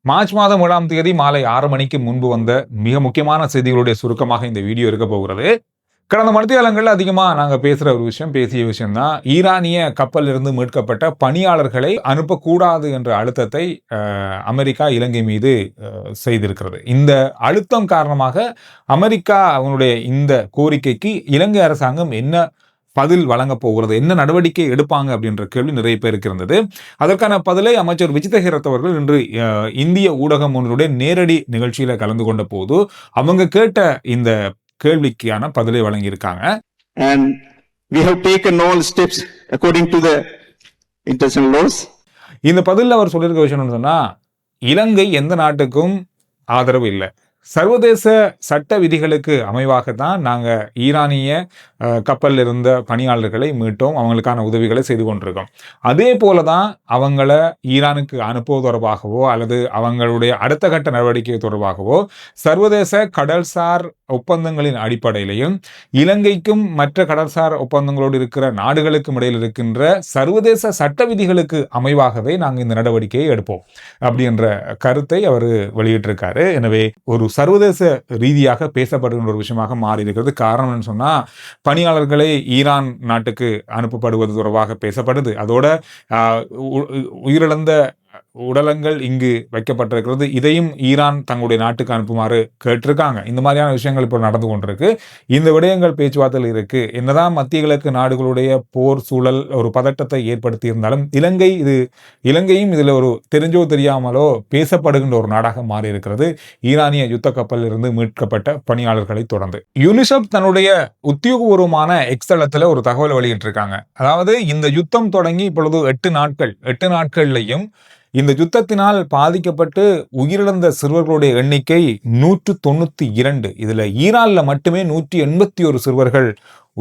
March மாதம் 7ஆம் தேதி மாலை 6 மணிக்கு முன்பு வந்த மிக முக்கியமான செய்திகளுடைய சுருக்கமாக இந்த வீடியோ இருக்க போகிறது. கடந்த மணித்தியாலங்கள்ல அதிகமா நாங்க பேசிய விஷயம் தான் ஈரானிய கப்பலிலிருந்து மீட்கப்பட்ட பணியாளர்களை அனுப்பக்கூடாது என்ற அழுத்தத்தை அமெரிக்கா இலங்கை மீது செய்திருக்கிறது. இந்த அழுத்தம் காரணமாக அமெரிக்கா அவனுடைய இந்த கோரிக்கைக்கு இலங்கை அரசாங்கம் என்ன பதில் வழங்க போகிறது, என்ன நடவடிக்கை எடுப்பாங்க அப்படின்ற கேள்வி நிறைய பேருக்கு இருந்தது. அதற்கான பதிலை அமைச்சர் விஜித ஹேரத் அவர்கள் இன்று இந்திய ஊடகம் ஒன்றுடைய நேரடி நிகழ்ச்சியில கலந்து கொண்ட போது அவங்க கேட்ட இந்த கேள்விக்கான பதிலை வழங்கியிருக்காங்க. And we have taken all steps according to the international laws. இந்த பதில் அவர் சொல்லியிருக்க விஷயம் சொன்னா, இலங்கை எந்த நாட்டுக்கும் ஆதரவு இல்லை, சர்வதேச சட்ட விதிகளுக்கு அமைவாகத்தான் நாங்க ஈரானிய கப்பலில் இருந்த பணியாளர்களை மீட்டோம், அவங்களுக்கான உதவிகளை செய்து கொண்டிருக்கோம். அதே போலதான் அவங்கள ஈரானுக்கு அனுப்புவது தொடர்பாகவோ அல்லது அவங்களுடைய அடுத்த கட்ட நடவடிக்கை தொடர்பாகவோ சர்வதேச கடல்சார் ஒப்பந்தங்களின் அடிப்படையிலையும் இலங்கைக்கும் மற்ற கடல்சார் ஒப்பந்தங்களோடு இருக்கிற நாடுகளுக்கும் இடையில் இருக்கின்ற சர்வதேச சட்ட விதிகளுக்கு அமைவாகவே நாங்கள் இந்த நடவடிக்கையை எடுப்போம் அப்படின்ற கருத்தை அவர் வெளியிட்டிருக்காரு. எனவே ஒரு சர்வதேச ரீதியாக பேசப்படுகின்ற ஒரு விஷயமாக மாறி இருக்கிறது. காரணம் சொன்னா, பணியாளர்களை ஈரான் நாட்டுக்கு அனுப்பப்படுவது தொடர்பாக பேசப்படுது. அதோட உயிரிழந்த உடலங்கள் இங்கு வைக்கப்பட்டிருக்கிறது, இதையும் ஈரான் தங்களுடைய நாட்டுக்கு அனுப்புமாறு கேட்டிருக்காங்க. இந்த மாதிரியான விஷயங்கள் இப்போ நடந்து கொண்டிருக்கு. இந்த விடயங்கள் பேச்சுவார்த்தையில் இருக்கு. என்னதான் மத்திய கிழக்கு நாடுகளுடைய போர் சூழல் ஒரு பதட்டத்தை ஏற்படுத்தி இருந்தாலும் இலங்கையும் இதுல ஒரு தெரிஞ்சோ தெரியாமலோ பேசப்படுகின்ற ஒரு நாடாக மாறி இருக்கிறது. ஈரானிய யுத்த கப்பலில் இருந்து மீட்கப்பட்ட பணியாளர்களை தொடர்ந்து யூனிசெஃப் தன்னுடைய உத்தியோகபூர்வமான எக்ஸ் தளத்துல ஒரு தகவல் வெளியிட்டிருக்காங்க. அதாவது இந்த யுத்தம் தொடங்கி இப்பொழுது 8 நாட்கள்லையும் இந்த யுத்தத்தினால் பாதிக்கப்பட்டு உயிரிழந்த சிறுவர்களுடைய எண்ணிக்கை 192. இதுல ஈரான்ல மட்டுமே 181 சிறுவர்கள்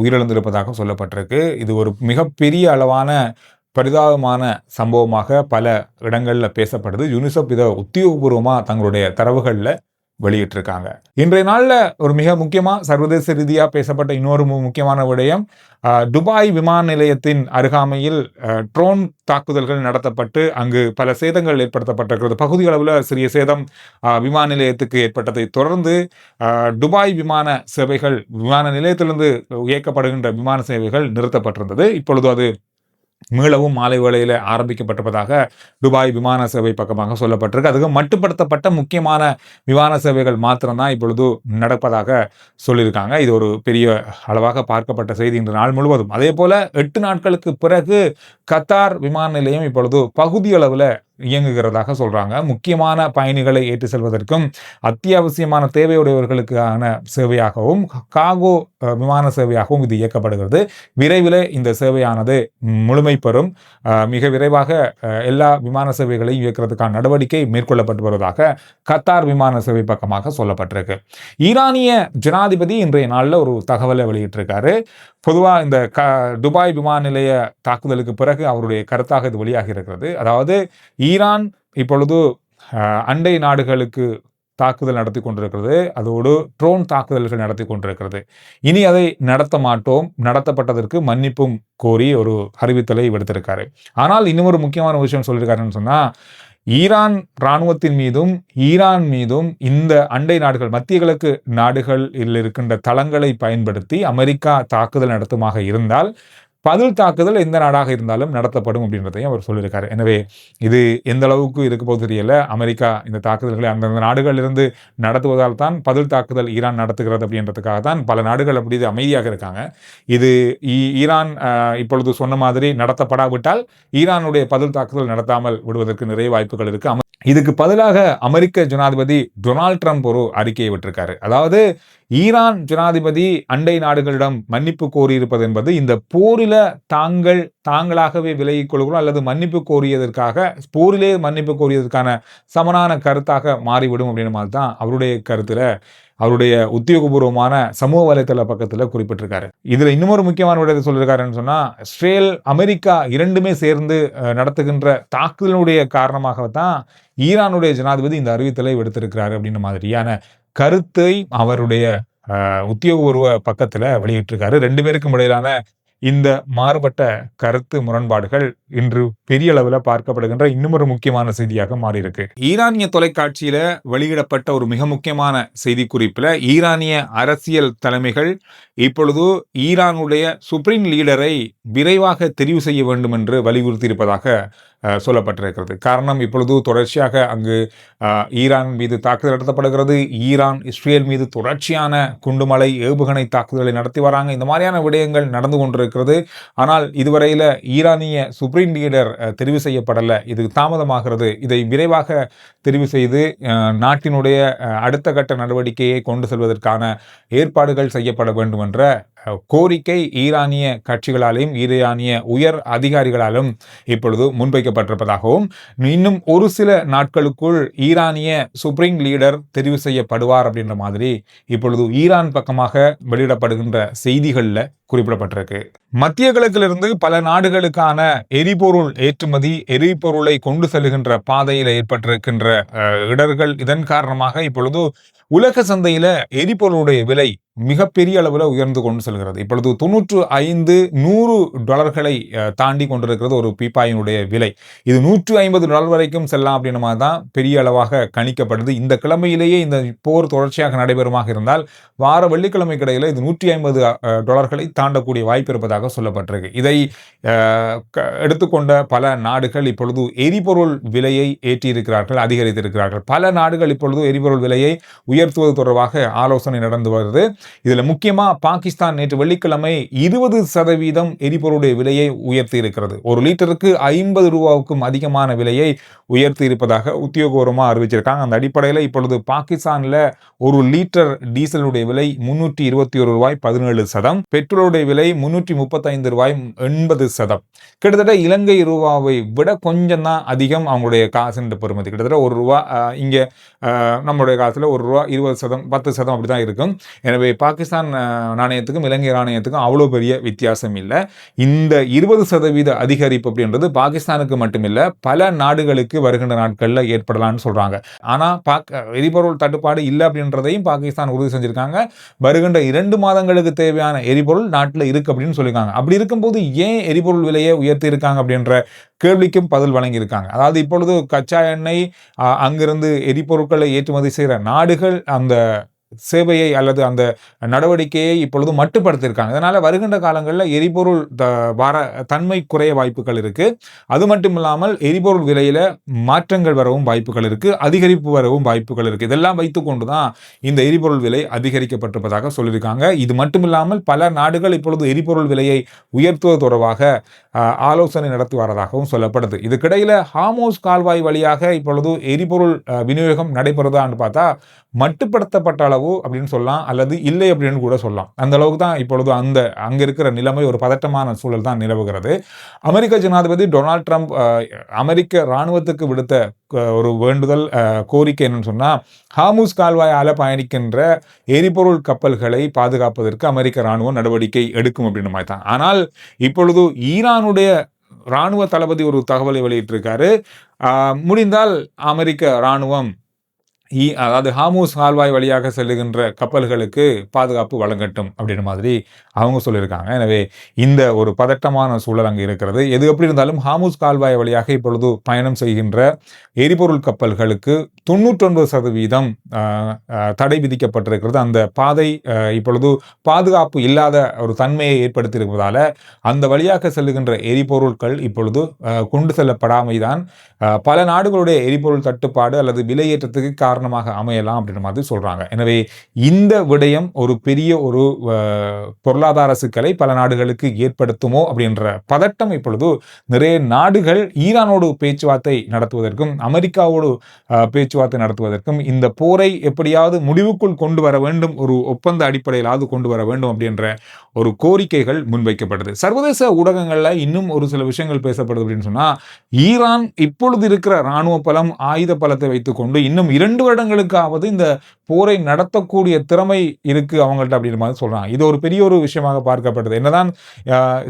உயிரிழந்திருப்பதாக சொல்லப்பட்டிருக்கு. இது ஒரு மிகப்பெரிய அளவான பரிதாபமான சம்பவமாக பல இடங்கள்ல பேசப்படுது. யூனிசெஃப் இதை உத்தியோகபூர்வமா தங்களுடைய தரவுகள்ல வெளியிட்டிருக்காங்க. இன்றைய நாள்ல ஒரு மிக முக்கியமா சர்வதேச ரீதியா பேசப்பட்ட இன்னொரு முக்கியமான விடயம், துபாய் விமான நிலையத்தின் அருகாமையில் ட்ரோன் தாக்குதல்கள் நடத்தப்பட்டு அங்கு பல சேதங்கள் ஏற்படுத்தப்பட்டிருக்கிறது. பகுதி அளவில் சிறிய சேதம் விமான நிலையத்துக்கு ஏற்பட்டதை தொடர்ந்து துபாய் விமான நிலையத்திலிருந்து இயக்கப்படுகின்ற விமான சேவைகள் நிறுத்தப்பட்டிருந்தது. இப்பொழுது அது மீளவும் மாலை வேளையில ஆரம்பிக்கப்பட்டிருப்பதாக துபாய் விமான சேவை பக்கமாக சொல்லப்பட்டிருக்கு. அதுக்கு மட்டுப்படுத்தப்பட்ட முக்கியமான விமான சேவைகள் மாத்திரம்தான் இப்பொழுது நடப்பதாக சொல்லியிருக்காங்க. இது ஒரு பெரிய அளவாக பார்க்கப்பட்ட செய்தி இன்று நாள் முழுவதும். அதே போல 8 நாட்களுக்கு பிறகு கத்தார் விமான நிலையம் இப்பொழுது பகுதி அளவில் இயங்குகிறதாக சொல்றாங்க. முக்கியமான பயணிகளை ஏற்றி செல்வதற்கும் அத்தியாவசியமான தேவையுடையவர்களுக்கான சேவையாகவும் காகோ விமான சேவையாகவும் இது இயக்கப்படுகிறது. விரைவில் இந்த சேவையானது முழுமை பெறும். மிக விரைவாக எல்லா விமான சேவைகளையும் இயக்கிறதுக்கான நடவடிக்கை மேற்கொள்ளப்பட்டு வருவதாக கத்தார் விமான சேவை பக்கமாக சொல்லப்பட்டிருக்கு. ஈரானிய ஜனாதிபதி இன்றைய நாளில் ஒரு தகவலை வெளியிட்டிருக்காரு. பொதுவாக இந்த துபாய் விமான நிலைய தாக்குதலுக்கு பிறகு அவருடைய கருத்தாக இது வெளியாகி இருக்கிறது. அதாவது ஈரான் இப்பொழுது அண்டை நாடுகளுக்கு தாக்குதல் நடத்தி கொண்டிருக்கிறது, அதோடு ட்ரோன் தாக்குதல்கள் நடத்தி கொண்டிருக்கிறது. இனி அதை நடத்த மாட்டோம், நடத்தப்பட்டதற்கு மன்னிப்பும் கோரி ஒரு அறிவித்தலை விடுத்திருக்காரு. ஆனால் இன்னும் ஒரு முக்கியமான விஷயம் சொல்லியிருக்காருன்னு சொன்னா, ஈரான் இராணுவத்தின் மீதும் ஈரான் மீதும் இந்த அண்டை நாடுகள் மத்திய கிழக்கு நாடுகளில் இருக்கின்ற தளங்களை பயன்படுத்தி அமெரிக்கா தாக்குதல் நடத்துமாக இருந்தால் பதில் தாக்குதல் எந்த நாடாக இருந்தாலும் நடத்தப்படும் அப்படின்றதையும் அவர் சொல்லியிருக்காரு. எனவே இது எந்த அளவுக்கு இருக்க போது தெரியல. அமெரிக்கா இந்த தாக்குதல்களை அந்தந்த நாடுகளிலிருந்து நடத்துவதால் தான் பதில் தாக்குதல் ஈரான் நடத்துகிறது அப்படின்றதுக்காக தான் பல நாடுகள் அப்படி அமைதியாக இருக்காங்க. இது ஈரான் இப்பொழுது சொன்ன மாதிரி நடத்தப்படாவிட்டால் ஈரானுடைய பதில் தாக்குதல் நடத்தாமல் விடுவதற்கு நிறைய வாய்ப்புகள் இருக்கு. இதுக்கு பதிலாக அமெரிக்க ஜனாதிபதி டொனால்ட் ட்ரம்ப் ஒரு அறிக்கையை விட்டிருக்காரு. அதாவது ஈரான் ஜனாதிபதி அண்டை நாடுகளிடம் மன்னிப்பு கோரியிருப்பது என்பது இந்த போரில தாங்களாகவே விலகிக் கொள்கிறோம் அல்லது மன்னிப்பு கோரியதற்காக போரிலே மன்னிப்பு கோரியதற்கான சமனான கருத்தாக மாறிவிடும் அப்படின்னு மாதிரி தான் அவருடைய கருத்துல அவருடைய உத்தியோகபூர்வமான சமூக வலைத்தள பக்கத்தில் குறிப்பிட்டிருக்காரு. இதுல இன்னொரு முக்கியமான விடயத்தை சொல்லியிருக்காருன்னு சொன்னா, இஸ்ரேல் அமெரிக்கா இரண்டுமே சேர்ந்து நடத்துகின்ற தாக்குதலுடைய காரணமாகத்தான் ஈரானுடைய ஜனாதிபதி இந்த அறிவித்தலை விடுத்திருக்கிறாரு அப்படின்ற மாதிரியான கருத்தை அவருடைய உத்தியோகபூர்வ பக்கத்துல வெளியிட்டிருக்காரு. 2 பேருக்கும் இடையிலான இந்த மாறுபட்ட கருத்து முரண்பாடுகள் இன்று பெரிய அளவில் பார்க்கப்படுகின்ற இன்னும் ஒரு முக்கியமான செய்தியாக மாறியிருக்கு. ஈரானிய தொலைக்காட்சியில வெளியிடப்பட்ட ஒரு மிக முக்கியமான செய்தி குறிப்பில் ஈரானிய அரசியல் தலைமைகள் இப்பொழுது ஈரானுடைய சுப்ரீம் லீடரை விரைவாக தெரிவு செய்ய வேண்டும் என்று வலியுறுத்தி இருப்பதாக சொல்லப்பட்டிருக்கிறது. காரணம், இப்பொழுது தொடர்ச்சியாக அங்கு ஈரான் மீது தாக்குதல் நடத்தப்படுகிறது. ஈரான் இஸ்ரேல் மீது தொடர்ச்சியான குண்டுமலை ஏவுகணை தாக்குதலை நடத்தி வராங்க. இந்த மாதிரியான விடயங்கள் நடந்து கொண்டிருக்கிறது. ஆனால் இதுவரையில் ஈரானிய சுப்ரீம் லீடர் தெரிவு செய்யப்படலை. இது தாமதமாகிறது. இதை விரைவாக தெரிவு செய்து நாட்டினுடைய அடுத்த கட்ட நடவடிக்கையை கொண்டு செல்வதற்கான ஏற்பாடுகள் செய்யப்பட வேண்டும் என்ற கோரிக்கை ஈரானிய கட்சிகளாலும் ஈரானிய உயர் அதிகாரிகளாலும் இப்பொழுது முன்வைக்கப்பட்டிருப்பதாகவும், இன்னும் ஒரு சில நாட்களுக்குள் ஈரானிய சுப்ரீம் லீடர் தெரிவு செய்யப்படுவார் அப்படின்ற மாதிரி இப்பொழுது ஈரான் பக்கமாக வெளியிடப்படுகின்ற செய்திகளில் குறிப்பிடப்பட்டிருக்கு. மத்திய கிழக்கிலிருந்து பல நாடுகளுக்கான எரிபொருள் ஏற்றுமதி, எரிபொருளை கொண்டு செல்கின்ற பாதையில் ஏற்பட்டிருக்கின்ற இடர்கள், இதன் காரணமாக இப்பொழுது உலக சந்தையில எரிபொருளுடைய விலை மிகப்பெரிய அளவில் உயர்ந்து கொண்டு செல்கிறது. இப்பொழுது $95-100 தாண்டி கொண்டிருக்கிறது ஒரு பீப்பாயினுடைய விலை. இது $150 வரைக்கும் செல்லலாம் அப்படின்ற மாதிரி தான் பெரிய அளவாக கணிக்கப்படுது. இந்த கிழமையிலேயே இந்த போர் தொடர்ச்சியாக நடைபெறுமாக இருந்தால் வார வெள்ளிக்கிழமை கிடையில இது $150 தாண்டக்கூடிய வாய்ப்பு இருப்பதாக சொல்லப்பட்டிருக்கு. இதை எடுத்துக்கொண்ட பல நாடுகள் இப்பொழுது எரிபொருள் விலையை ஏற்றியிருக்கிறார்கள், அதிகரித்திருக்கிறார்கள். பல நாடுகள் இப்பொழுது எரிபொருள் விலையை உயர்த்துவது தொடர்பாக ஆலோசனை நடந்து வருது. இதுல முக்கியமா பாகிஸ்தான் நேற்று வெள்ளிக்கிழமை 20% எரிபொருளுடைய விலையை உயர்த்தி இருக்கிறது. ஒரு லிட்டருக்கு $50 அதிகமான விலையை உயர்த்தி இருப்பதாக உத்தியோகபூர்வமாக அறிவிச்சிருக்காங்க. அந்த அடிப்படையில் இப்பொழுது பாகிஸ்தான்ல ஒரு லிட்டர் டீசலுடைய விலை $321.17, பெட்ரோலுடைய விலை $335.80. கிட்டத்தட்ட இலங்கை ரூபாவை விட கொஞ்சம் தான் அதிகம் அவங்களுடைய காசின் பெறுமதி. கிட்டத்தட்ட ₹1 இங்க நம்மளுடைய காசுல ₹1 20%, 10% அப்படிதான் இருக்கும். எனவே பாகிஸ்தான் நாணயத்துக்கும் இலங்கை நாணயத்துக்கும் அவ்வளோ பெரிய வித்தியாசம் இல்லை. இந்த 20% அதிகரிப்பு அப்படின்றது பாகிஸ்தானுக்கு மட்டுமில்லை, பல நாடுகளுக்கு வருகின்ற நாட்களில் ஏற்படலாம்னு சொல்றாங்க. ஆனா எரிபொருள் தட்டுப்பாடு இல்லை அப்படின்றதையும் பாகிஸ்தான் உறுதி செஞ்சிருக்காங்க. வருகின்ற 2 மாதங்களுக்கு தேவையான எரிபொருள் நாட்டில் இருக்கு அப்படின்னு சொல்லியிருக்காங்க. அப்படி இருக்கும்போது ஏன் எரிபொருள் விலையை உயர்த்தி இருக்காங்க அப்படின்ற கேள்விக்கும் பதில் வழங்கியிருக்காங்க. அதாவது இப்பொழுது கச்சா எண்ணெய் அங்கிருந்து எரிபொருட்களை ஏற்றுமதி செய்கிற நாடுகள் அந்த சேவையை அல்லது அந்த நடவடிக்கையை இப்பொழுது மட்டுப்படுத்தியிருக்காங்க. அதனால வருகின்ற காலங்களில் எரிபொருள் தன்மை குறைய வாய்ப்புகள் இருக்கு. அது மட்டும் இல்லாமல் எரிபொருள் விலையில மாற்றங்கள் வரவும் வாய்ப்புகள் இருக்கு, அதிகரிப்பு வரவும் வாய்ப்புகள் இருக்கு. இதெல்லாம் வைத்துக்கொண்டுதான் இந்த எரிபொருள் விலை அதிகரிக்கப்பட்டிருப்பதாக சொல்லியிருக்காங்க. இது மட்டும் இல்லாமல் பல நாடுகள் இப்பொழுது எரிபொருள் விலையை உயர்த்துவது தொடர்பாக ஆலோசனை நடத்தி வரதாகவும் சொல்லப்படுது. இதுக்கிடையில ஹார்மோஸ் கால்வாய் வழியாக இப்பொழுது எரிபொருள் விநியோகம் நடைபெறுதான்னு பார்த்தா மட்டுப்படுத்தப்பட்ட அளவு அப்படின்னு சொல்லலாம், அல்லது இல்லை அப்படின்னு கூட சொல்லலாம். அந்த அளவுக்கு தான் இப்பொழுது அங்க இருக்கிற நிலைமை ஒரு பதட்டமான சூழல் தான் நிலவுகிறது. அமெரிக்க ஜனாதிபதி டொனால்ட் ட்ரம்ப் அமெரிக்க இராணுவத்துக்கு விடுத்த ஒரு வேண்டுதல் கோரிக்கை என்னன்னு சொன்னா, ஹார்மூஸ் கால்வாயால பயணிக்கின்ற எரிபொருள் கப்பல்களை பாதுகாப்பதற்கு அமெரிக்க இராணுவம் நடவடிக்கை எடுக்கும் அப்படின்னு மாதிரி தான். ஆனால் இப்பொழுது ஈரானுடைய இராணுவ தளபதி ஒரு தகவலை வெளியிட்டிருக்காரு. முடிந்தால் அமெரிக்க இராணுவம் அதாவது ஹார்மூஸ் கால்வாய் வழியாக செல்லுகின்ற கப்பல்களுக்கு பாதுகாப்பு வழங்கட்டும் அப்படின்ற மாதிரி அவங்க சொல்லியிருக்காங்க. எனவே இந்த ஒரு பதட்டமான சூழல் அங்கே இருக்கிறது. எது எப்படி இருந்தாலும் ஹார்மூஸ் கால்வாய் வழியாக இப்பொழுது பயணம் செய்கின்ற எரிபொருள் கப்பல்களுக்கு 99% தடை விதிக்கப்பட்டிருக்கிறது. அந்த பாதை இப்பொழுது பாதுகாப்பு இல்லாத ஒரு தன்மையை ஏற்படுத்தியிருப்பதால அந்த வழியாக செல்லுகின்ற எரிபொருட்கள் இப்பொழுது கொண்டு செல்லப்படாமைதான் பல நாடுகளுடைய எரிபொருள் தட்டுப்பாடு அல்லது விலையேற்றத்துக்கு காரணமாக அமையலாம் அப்படின்ற மாதிரி சொல்றாங்க. எனவே இந்த விடயம் ஒரு பெரிய ஒரு பொருளாதார சிக்கலை பல நாடுகளுக்கு ஏற்படுத்துமோ அப்படின்ற பதட்டம் இப்பொழுது நிறைய நாடுகள் ஈரானோடு பேச்சுவார்த்தை நடத்துவதற்கும் அமெரிக்காவோடு பேச்சுவார்த்தை நடத்துவதற்கும் இந்த போரை எப்படியாவது முடிவுக்குள் கொண்டு வர வேண்டும், ஒரு ஒப்பந்த அடிப்படையிலாவது கொண்டு வர வேண்டும் அப்படின்ற ஒரு கோரிக்கைகள் முன்வைக்கப்படுது. சர்வதேச ஊடகங்கள்ல இன்னும் ஒரு சில விஷயங்கள் பேசப்படுது அப்படின்னு சொன்னா, ஈரான் இப்பொழுது இருக்கிற இராணுவ பலம், ஆயுத பலத்தை வைத்துக்கொண்டு இன்னும் 2 வருடங்களுக்காவது இந்த போரை நடத்தக்கூடிய திறமை இருக்கு அவங்கள்ட்ட அப்படின்ற மாதிரி சொல்றாங்க. இது ஒரு பெரிய ஒரு விஷயமாக பார்க்கப்படுது. என்னதான்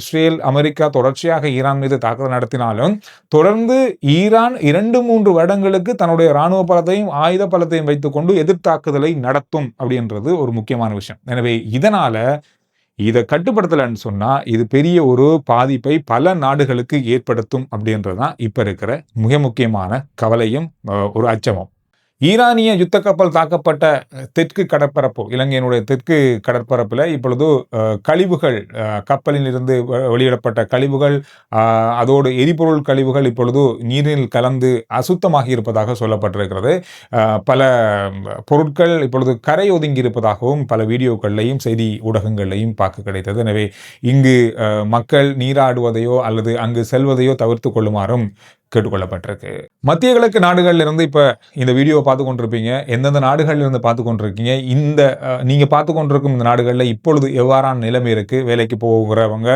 இஸ்ரேல், அமெரிக்கா தொடர்ச்சியாக ஈரான் மீது தாக்குதல் நடத்தினாலும் தொடர்ந்து ஈரான் 2-3 வருடங்களுக்கு தன்னுடைய இராணுவ பலத்தையும் ஆயுத பலத்தையும் வைத்துக்கொண்டு எதிர்த்தாக்குதலை நடத்தும் அப்படின்றது ஒரு முக்கியமான விஷயம். எனவே இதனால இதை கட்டுப்படுத்தலைன்னு சொன்னா இது பெரிய ஒரு பாதிப்பை பல நாடுகளுக்கு ஏற்படுத்தும் அப்படின்றதுதான் இப்ப இருக்கிற மிக முக்கியமான கவலையும் ஒரு அச்சமும். ஈரானிய யுத்த கப்பல் தாக்கப்பட்ட தெற்கு கடற்பரப்பு, இலங்கையினுடைய தெற்கு கடற்பரப்பில் இப்பொழுது கழிவுகள், கப்பலில் இருந்து வெளியிடப்பட்ட கழிவுகள், அதோடு எரிபொருள் கழிவுகள் இப்பொழுது நீரில் கலந்து அசுத்தமாகி இருப்பதாக சொல்லப்பட்டிருக்கிறது. பல பொருட்கள் இப்பொழுது கரை ஒதுங்கி இருப்பதாகவும் பல வீடியோக்கள்லையும் செய்தி ஊடகங்கள்லையும் பார்க்க கிடைத்தது. எனவே இங்கு மக்கள் நீராடுவதையோ அல்லது அங்கு செல்வதையோ தவிர்த்து கொள்ளுமாறும் கேட்டுக்கொள்ளப்பட்டிருக்கு. மத்திய கிழக்கு நாடுகள்ல இருந்து இப்ப இந்த வீடியோ பார்த்து கொண்டிருப்பீங்க. எந்தெந்த நாடுகள்ல இருந்து பார்த்து கொண்டிருக்கீங்க, இந்த நீங்க பார்த்து கொண்டிருக்கும் இந்த நாடுகள்ல இப்பொழுது எவ்வாறான நிலைமை இருக்கு, வேலைக்கு போகிறவங்க,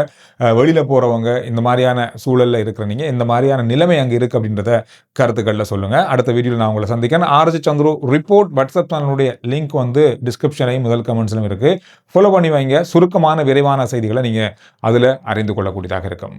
வெளியில போறவங்க, இந்த மாதிரியான சூழல்ல இருக்கிற நீங்க இந்த மாதிரியான நிலைமை அங்க இருக்கு அப்படின்றத கருத்துக்கள்ல சொல்லுங்க. அடுத்த வீடியோவில் நான் உங்களை சந்திக்கிறேன். ஆர்ஜி சந்துரு ரிப்போர்ட் வாட்ஸ்அப் சேனலுடைய லிங்க் வந்து டிஸ்கிரிப்ஷனையும் முதல் கமெண்ட்ஸ்லும் இருக்கு. ஃபாலோ பண்ணி வைங்க. சுருக்கமான விரைவான செய்திகளை நீங்க அதுல அறிந்து கொள்ளக்கூடியதாக இருக்கும்.